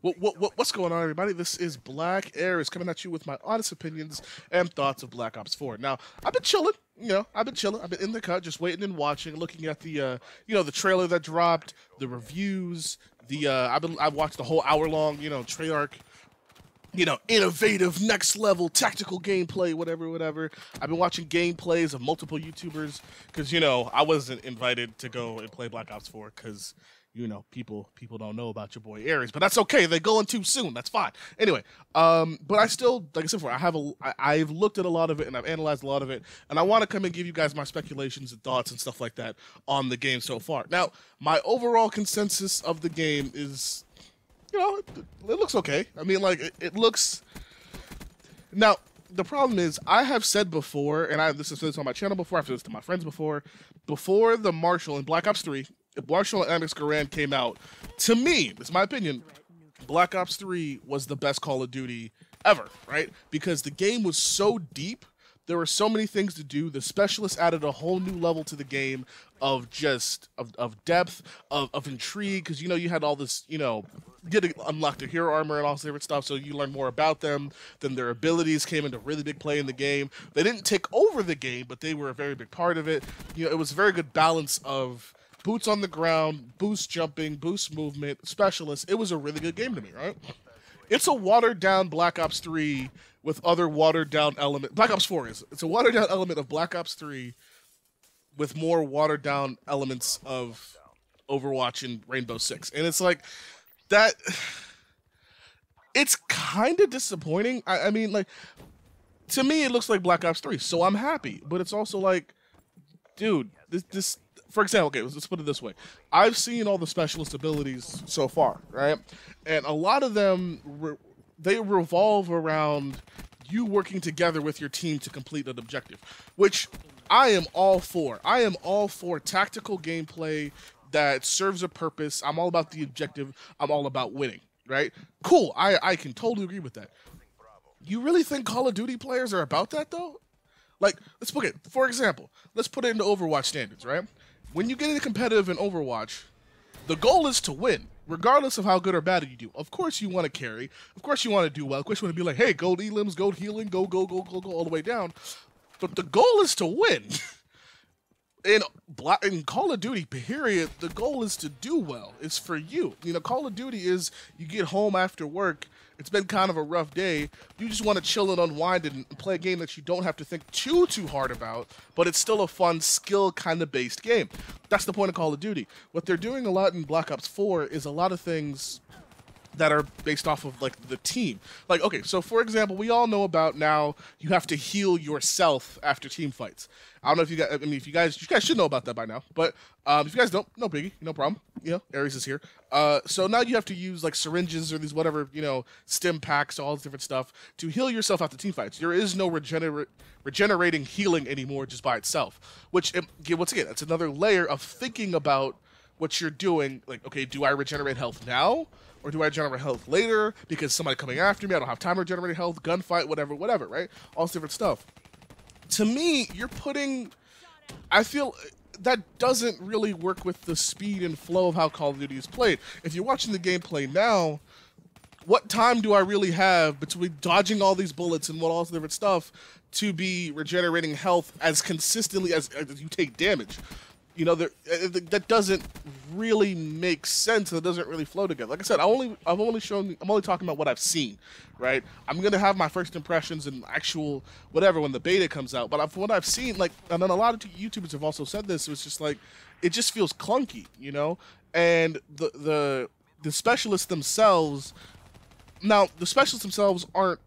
What's going on, everybody? This is Black Air coming at you with my honest opinions and thoughts of Black Ops 4. Now, I've been chilling. I've been chilling. I've been in the cut, just waiting and watching, looking at the, the trailer that dropped, the reviews, I've watched the whole hour-long, Treyarch, innovative, next level, tactical gameplay, whatever. I've been watching gameplays of multiple YouTubers because, I wasn't invited to go and play Black Ops 4 because, people don't know about your boy Ares, but that's okay. They going too soon. That's fine. Anyway, but I still, like I said before, I've looked at a lot of it and I've analyzed a lot of it, and I want to come and give you guys my speculations and thoughts and stuff like that on the game so far. Now, my overall consensus of the game is, it looks okay. I mean, like, it looks... Now, the problem is, I have said before, and this is this on my channel before, I've said this to my friends before the Marshall in Black Ops 3, Marshall and Onyx Garand came out, to me, this is my opinion, Black Ops 3 was the best Call of Duty ever, right? Because the game was so deep, there were so many things to do, the specialists added a whole new level to the game of just, of depth, of intrigue, because, you had all this, you get to unlock their hero armor and all this different stuff, so you learn more about them. Then their abilities came into really big play in the game. They didn't take over the game, but they were a very big part of it. It was a very good balance of boots on the ground, boost jumping, boost movement, specialists. It was a really good game to me, right? It's a watered-down Black Ops 3 with other watered-down elements. Black Ops 4 is. It's a watered-down element of Black Ops 3 with more watered-down elements of Overwatch and Rainbow Six. And it's like, that... It's kind of disappointing. I mean, like, to me, it looks like Black Ops 3, so I'm happy. But it's also like, dude, this for example, okay, let's put it this way. I've seen all the specialist abilities so far, right? And a lot of them, they revolve around you working together with your team to complete an objective, which I am all for. I am all for tactical gameplay that serves a purpose. I'm all about the objective. I'm all about winning, right? Cool, I can totally agree with that. You really think Call of Duty players are about that, though? Like, let's put it, for example, let's put it into Overwatch standards, right? When you get into competitive in Overwatch, the goal is to win, regardless of how good or bad you do. Of course you want to carry. Of course you want to do well. Of course you want to be like, hey, gold elims, gold healing, go all the way down. But the goal is to win. In Call of Duty, period, the goal is to do well. It's for you. Call of Duty is you get home after work. It's been kind of a rough day. You just want to chill and unwind and play a game that you don't have to think too hard about, but it's still a fun, skill kind of based game. That's the point of Call of Duty. What they're doing a lot in Black Ops 4 is a lot of things that are based off of, like, the team. Like, okay, so for example, we all know about now you have to heal yourself after team fights. I don't know if you guys, I mean, if you guys should know about that by now, but if you guys don't, no biggie, no problem. Ares is here. So now you have to use, like, syringes or these whatever, stim packs, all this different stuff to heal yourself after team fights. There is no regenerating healing anymore just by itself, which, once again, that's another layer of thinking about what you're doing. Like, okay, do I regenerate health now? Or do I generate health later because somebody coming after me? I don't have time to regenerate health, gunfight, whatever, right? All this different stuff. To me, I feel that doesn't really work with the speed and flow of how Call of Duty is played. If you're watching the gameplay now, what time do I really have between dodging all these bullets and all this different stuff to be regenerating health as consistently as you take damage? That doesn't really make sense. It doesn't really flow together. Like I said, I'm only talking about what I've seen, right? I'm gonna have my first impressions and actual whatever when the beta comes out. But from what I've seen, like, and then a lot of YouTubers have also said this, it was just like, it just feels clunky, And the specialists themselves, now the specialists themselves aren't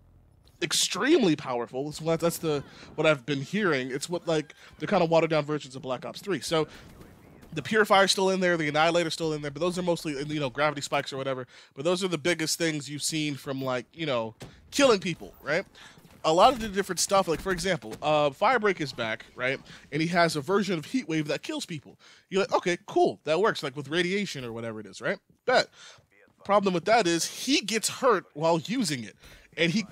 extremely powerful. That's what I've been hearing. It's what, like, the kind of watered down versions of Black Ops 3. So the Purifier's still in there, the Annihilator's still in there, but those are mostly, gravity spikes or whatever. But those are the biggest things you've seen from, like, killing people, right? A lot of the different stuff, like, for example, Firebreak is back, right? And he has a version of Heatwave that kills people. You're like, okay, cool, that works, like with radiation or whatever it is, right? Bet. Problem with that is he gets hurt while using it. And he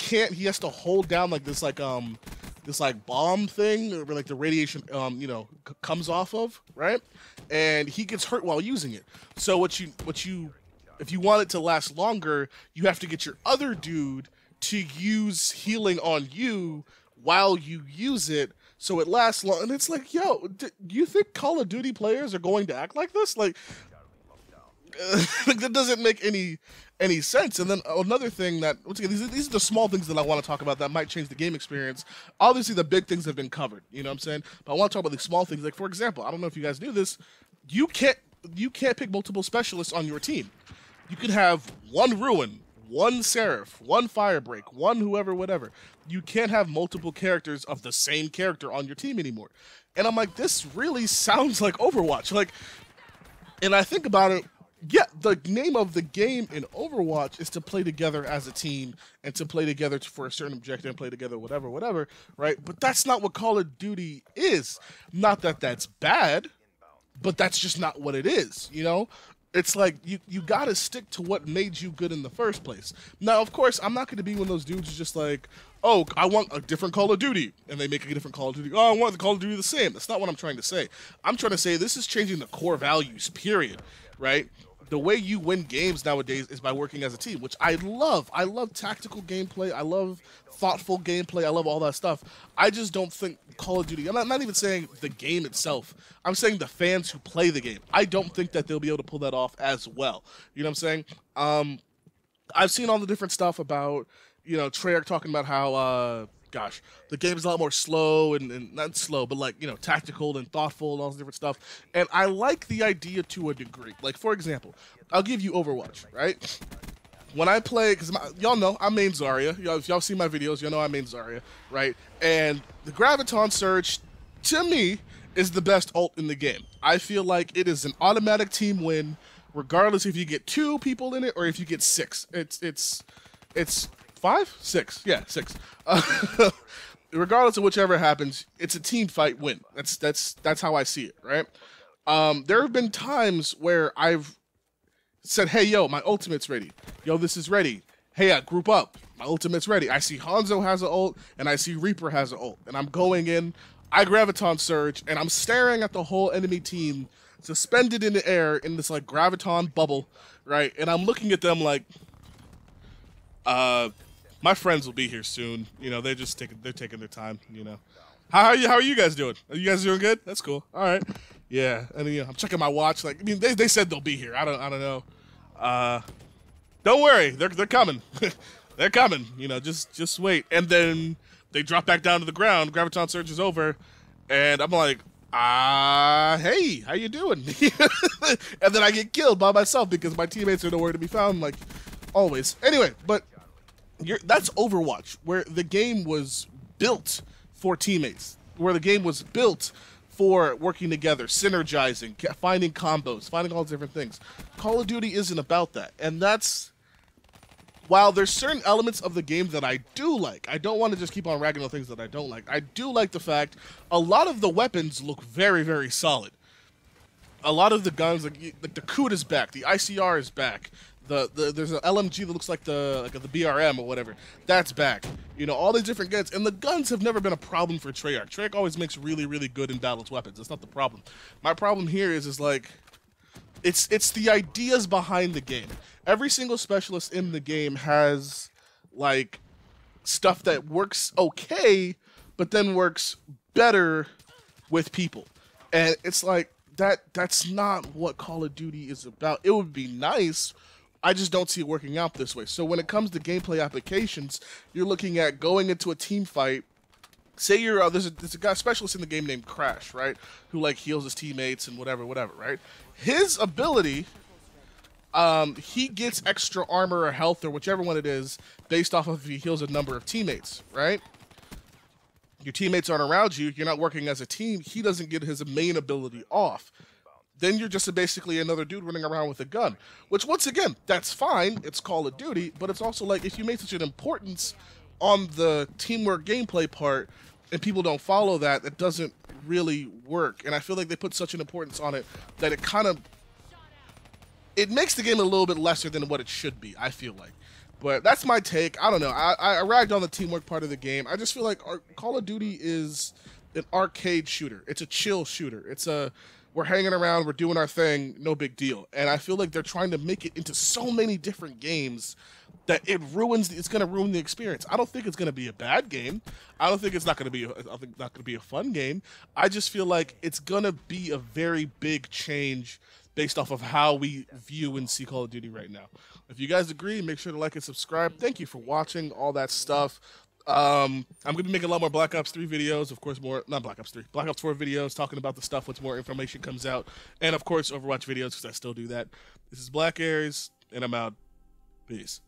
has to hold down, like, this bomb thing, or like the radiation, comes off of, right? And he gets hurt while using it. So what you if you want it to last longer, you have to get your other dude to use healing on you while you use it, so it lasts long. And it's like, yo, do you think Call of Duty players are going to act like this? Like, that doesn't make any sense. And then another thing that, once again, these are the small things that I want to talk about that might change the game experience. Obviously, the big things have been covered. You know what I'm saying? But I want to talk about the small things. Like, for example, I don't know if you guys knew this. You can't pick multiple specialists on your team. You could have one Ruin, one Seraph, one Firebreak, one whoever, whatever. You can't have multiple characters of the same character on your team anymore. And I'm like, this really sounds like Overwatch. Like, and I think about it, yeah, the name of the game in Overwatch is to play together as a team and to play together for a certain objective and play together, whatever, right? But that's not what Call of Duty is. Not that that's bad, but that's just not what it is, you know? It's like, you gotta stick to what made you good in the first place. Now, of course, I'm not gonna be one of those dudes who's just like, oh, I want a different Call of Duty, and they make a different Call of Duty. Oh, I want the Call of Duty the same. That's not what I'm trying to say. I'm trying to say this is changing the core values, period, right? The way you win games nowadays is by working as a team, which I love. I love tactical gameplay. I love thoughtful gameplay. I love all that stuff. I just don't think Call of Duty, I'm not even saying the game itself. I'm saying the fans who play the game. I don't think that they'll be able to pull that off as well. You know what I'm saying? I've seen all the different stuff about, you know, Treyarch talking about how, gosh, the game is a lot more slow and not slow, but like, you know, tactical and thoughtful and all this different stuff. And I like the idea to a degree. Like, for example, I'll give you Overwatch, right? When I play, because y'all know I main Zarya. If y'all see my videos, y'all know I main Zarya, right? And the Graviton Surge, to me, is the best ult in the game. I feel like it is an automatic team win, regardless if you get 2 people in it or if you get 6. It's 5? 6. Yeah, 6. Regardless of whichever happens, it's a team fight win. That's how I see it, right? There have been times where I've said, hey, yo, my ultimate's ready. Yo, this is ready. Hey, group up. My ultimate's ready. I see Hanzo has an ult, and I see Reaper has an ult. And I'm going in, I Graviton Surge, and I'm staring at the whole enemy team suspended in the air in this, like, Graviton bubble, right? And I'm looking at them like, my friends will be here soon. You know, they're taking their time, you know. How are you guys doing? Are you guys doing good? That's cool. All right. Yeah. And you know, I'm checking my watch. Like, I mean, they said they'll be here. I don't know. Don't worry. They're coming. They're coming. You know, just wait. And then they drop back down to the ground. Graviton Surge is over, and I'm like, hey, how you doing? And then I get killed by myself because my teammates are nowhere to be found, like always. Anyway, but that's Overwatch, where the game was built for teammates, where the game was built for working together, synergizing, finding combos, finding all these different things. Call of Duty isn't about that, and that's, while there's certain elements of the game that I do like, I don't want to just keep on ragging on things that I don't like. I do like the fact a lot of the weapons look very, very solid. A lot of the guns, like the Kut is back, the ICR is back. There's an LMG that looks like the BRM or whatever. That's back. You know, all these different guns. And the guns have never been a problem for Treyarch. Treyarch always makes really, really good and balanced weapons. That's not the problem. My problem here is like, it's the ideas behind the game. Every single specialist in the game has, like, stuff that works okay, but then works better with people. And it's like, that's not what Call of Duty is about. It would be nice, I just don't see it working out this way. So when it comes to gameplay applications, you're looking at going into a team fight. Say you're there's a guy specialist in the game named Crash, right? Who like heals his teammates and whatever, right? His ability, he gets extra armor or health or whichever one it is based off of if he heals a number of teammates, right? Your teammates aren't around you. You're not working as a team. He doesn't get his main ability off. Then you're just basically another dude running around with a gun. Which, once again, that's fine. It's Call of Duty. But it's also like, if you make such an importance on the teamwork gameplay part and people don't follow that, it doesn't really work. And I feel like they put such an importance on it that it kind of, it makes the game a little bit lesser than what it should be, I feel like. But that's my take. I don't know. I ragged on the teamwork part of the game. I just feel like Call of Duty is an arcade shooter. It's a chill shooter. It's a we're hanging around, we're doing our thing, no big deal. And I feel like they're trying to make it into so many different games that it's going to ruin the experience. I don't think it's going to be a bad game. I don't think it's not going to be not going to be a fun game. I just feel like it's going to be a very big change based off of how we view and see Call of Duty right now. If you guys agree, make sure to like and subscribe. Thank you for watching all that stuff. I'm going to be making a lot more Black Ops 3 videos, of course, not Black Ops 3, Black Ops 4 videos, talking about the stuff once more information comes out, and of course, Overwatch videos, because I still do that. This is Black Aries, and I'm out. Peace.